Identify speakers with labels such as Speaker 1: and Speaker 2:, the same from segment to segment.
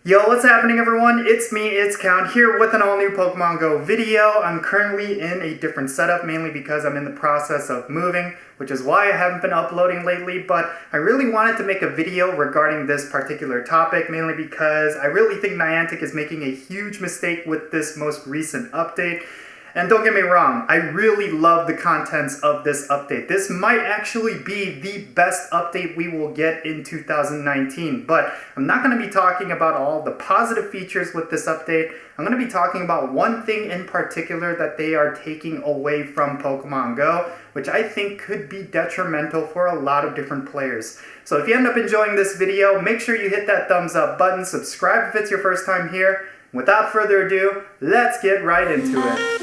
Speaker 1: Yo, what's happening everyone? It's me, it's Count, here with an all-new Pokemon Go video. I'm currently in a different setup, mainly because I'm in the process of moving, which is why I haven't been uploading lately, but I really wanted to make a video regarding this particular topic, mainly because I really think Niantic is making a huge mistake with this most recent update. And don't get me wrong, I really love the contents of this update. This might actually be the best update we will get in 2019, but I'm not going to be talking about all the positive features with this update. I'm going to be talking about one thing in particular that they are taking away from Pokemon Go, which I think could be detrimental for a lot of different players. So if you end up enjoying this video, make sure you hit that thumbs up button, subscribe if it's your first time here. Without further ado, let's get right into it.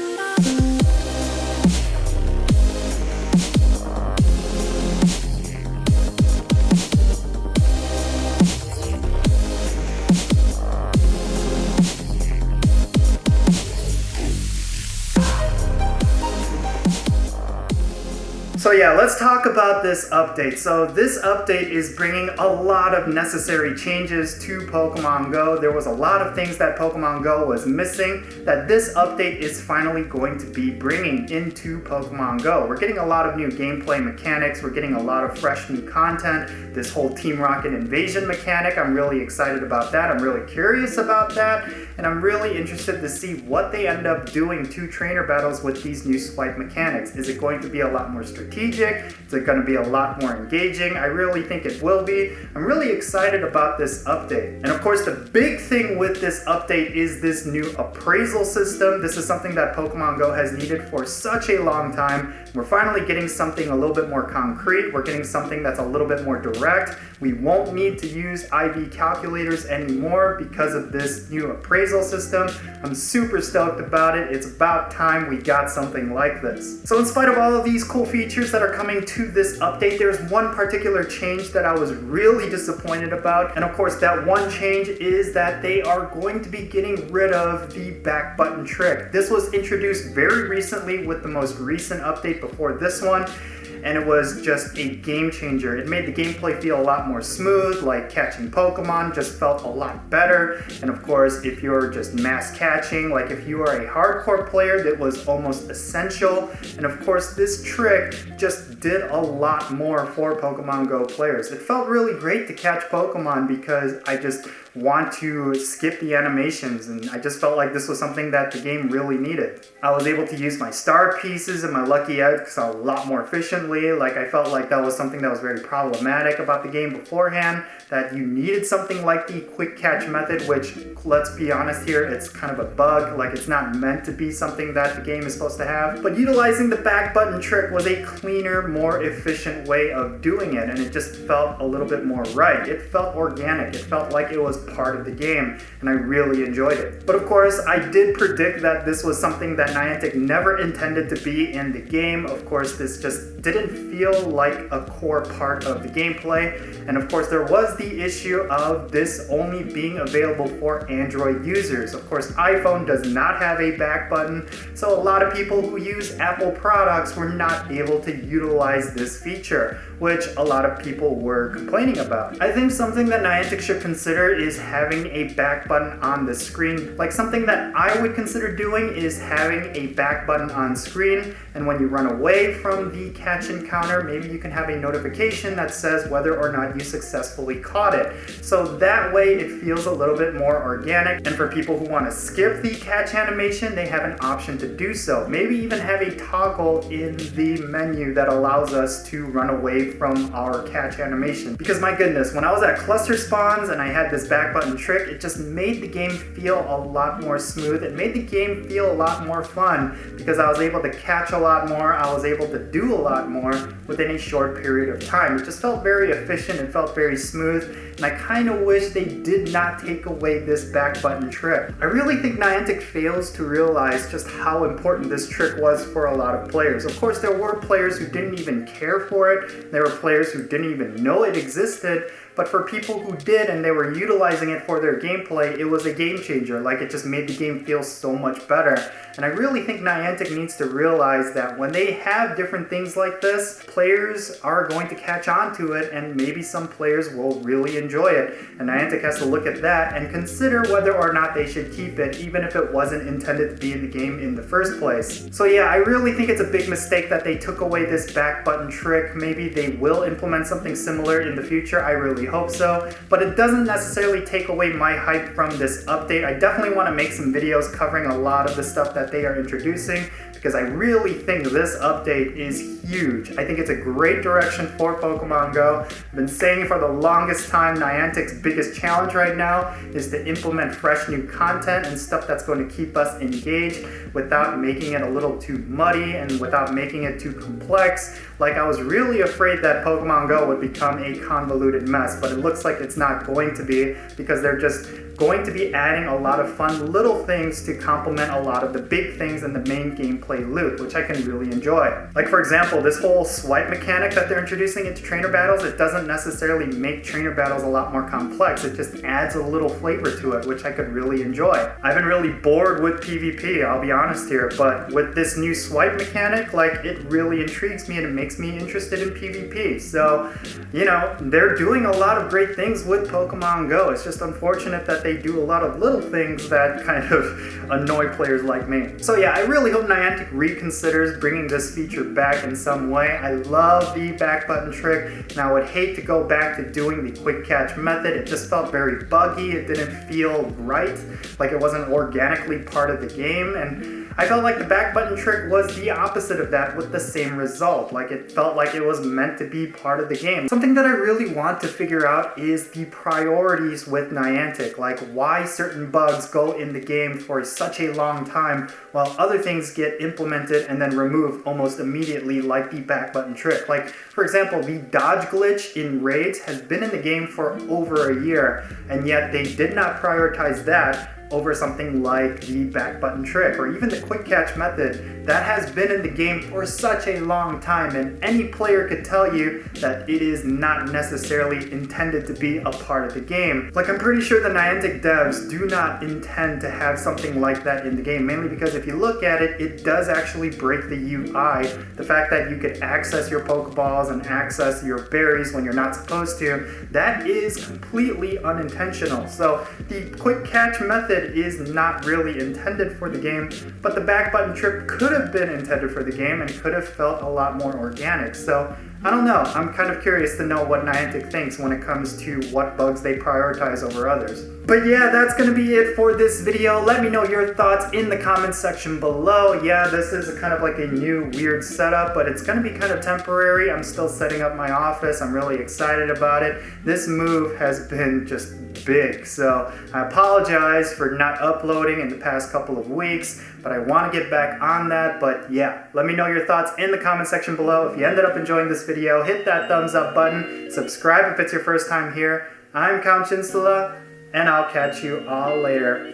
Speaker 1: So yeah, let's talk about this update. So this update is bringing a lot of necessary changes to Pokemon Go. There was a lot of things that Pokemon Go was missing that this update is finally going to be bringing into Pokemon Go. We're getting a lot of new gameplay mechanics. We're getting a lot of fresh new content. This whole Team Rocket invasion mechanic, I'm really excited about that. I'm really curious about that. And I'm really interested to see what they end up doing to trainer battles with these new swipe mechanics. Is it going to be a lot more strategic? Is it going to be a lot more engaging? I really think it will be. I'm really excited about this update. And of course, the big thing with this update is this new appraisal system. This is something that Pokemon Go has needed for such a long time. We're finally getting something a little bit more concrete. We're getting something that's a little bit more direct. We won't need to use IV calculators anymore because of this new appraisal system. I'm super stoked about it. It's about time we got something like this. So in spite of all of these cool features that are coming to this update, there's one particular change that I was really disappointed about. And of course, that one change is that they are going to be getting rid of the back button trick. This was introduced very recently with the most recent update before this one, and it was just a game changer. It made the gameplay feel a lot more smooth, like catching Pokemon just felt a lot better. And of course, if you're just mass catching, like if you are a hardcore player, that was almost essential. And of course, this trick just did a lot more for Pokemon Go players. It felt really great to catch Pokemon because I just want to skip the animations, and I just felt like this was something that the game really needed. I was able to use my star pieces and my lucky eggs a lot more efficiently. Like, I felt like that was something that was very problematic about the game beforehand, that you needed something like the quick catch method, which, let's be honest here, it's kind of a bug. Like, it's not meant to be something that the game is supposed to have. But utilizing the back button trick was a cleaner, more efficient way of doing it, and it just felt a little bit more right. It felt organic. It felt like it was part of the game, and I really enjoyed it. But of course, I did predict that this was something that Niantic never intended to be in the game. Of course, this just didn't feel like a core part of the gameplay. And of course, there was the issue of this only being available for Android users. Of course, iPhone does not have a back button, so a lot of people who use Apple products were not able to utilize this feature, which a lot of people were complaining about. I think something that Niantic should consider is having a back button on the screen. Like, something that I would consider doing is having a back button on screen, and when you run away from the catch encounter, maybe you can have a notification that says whether or not you successfully caught it. So that way it feels a little bit more organic, and for people who want to skip the catch animation, they have an option to do so. Maybe even have a toggle in the menu that allows us to run away from our catch animation. Because my goodness, when I was at cluster spawns and I had this back button trick, it just made the game feel a lot more smooth. It made the game feel a lot more fun because I was able to catch a lot more. I was able to do a lot more within a short period of time. It just felt very efficient. It felt very smooth. And I kind of wish they did not take away this back button trick. I really think Niantic fails to realize just how important this trick was for a lot of players. Of course, there were players who didn't even care for it. There were players who didn't even know it existed. but for people who did and they were utilizing it for their gameplay, it was a game changer. Like, it just made the game feel so much better. And I really think Niantic needs to realize that when they have different things like this, players are going to catch on to it, and maybe some players will really enjoy it. And Niantic has to look at that and consider whether or not they should keep it, even if it wasn't intended to be in the game in the first place. So yeah, I really think it's a big mistake that they took away this back button trick. Maybe they will implement something similar in the future. I really hope so. But it doesn't necessarily take away my hype from this update. I definitely want to make some videos covering a lot of the stuff that they are introducing, because I really think this update is huge. I think it's a great direction for Pokemon Go. I've been saying for the longest time, Niantic's biggest challenge right now is to implement fresh new content and stuff that's going to keep us engaged without making it a little too muddy and without making it too complex. Like, I was really afraid that Pokemon Go would become a convoluted mess, but it looks like it's not going to be, because they're just going to be adding a lot of fun little things to complement a lot of the big things in the main gameplay loop, which I can really enjoy. Like, for example, this whole swipe mechanic that they're introducing into trainer battles, it doesn't necessarily make trainer battles a lot more complex. It just adds a little flavor to it, which I could really enjoy. I've been really bored with PvP, I'll be honest here, but with this new swipe mechanic, like, it really intrigues me and it makes me interested in PvP. So, you know, they're doing a lot of great things with Pokemon Go. It's just unfortunate that they do a lot of little things that kind of annoy players like me. So yeah, I really hope Niantic reconsiders bringing this feature back in some way. I love the back button trick, and I would hate to go back to doing the quick catch method. It just felt very buggy. It didn't feel right, like it wasn't organically part of the game, and I felt like the back button trick was the opposite of that with the same result. Like, it felt like it was meant to be part of the game. Something that I really want to figure out is the priorities with Niantic, like why certain bugs go in the game for such a long time while other things get implemented and then removed almost immediately, like the back button trick. Like, for example, the dodge glitch in raids has been in the game for over a year, and yet they did not prioritize that over something like the back button trick, or even the quick catch method that has been in the game for such a long time, and any player could tell you that it is not necessarily intended to be a part of the game. Like, I'm pretty sure the Niantic devs do not intend to have something like that in the game, mainly because if you look at it, it does actually break the UI. The fact that you could access your Pokeballs and access your berries when you're not supposed to, that is completely unintentional. So the quick catch method is not really intended for the game, but the back button trick could have been intended for the game and could have felt a lot more organic. So I don't know, I'm kind of curious to know what Niantic thinks when it comes to what bugs they prioritize over others. But yeah, that's going to be it for this video. Let me know your thoughts in the comments section below. Yeah, this is kind of like a new weird setup, but it's going to be kind of temporary. I'm still setting up my office. I'm really excited about it. This move has been just big, so I apologize for not uploading in the past couple of weeks, but I want to get back on that. But yeah, let me know your thoughts in the comment section below. If you ended up enjoying this video, hit that thumbs up button, subscribe if it's your first time here. I'm Count Chinsula, and I'll catch you all later.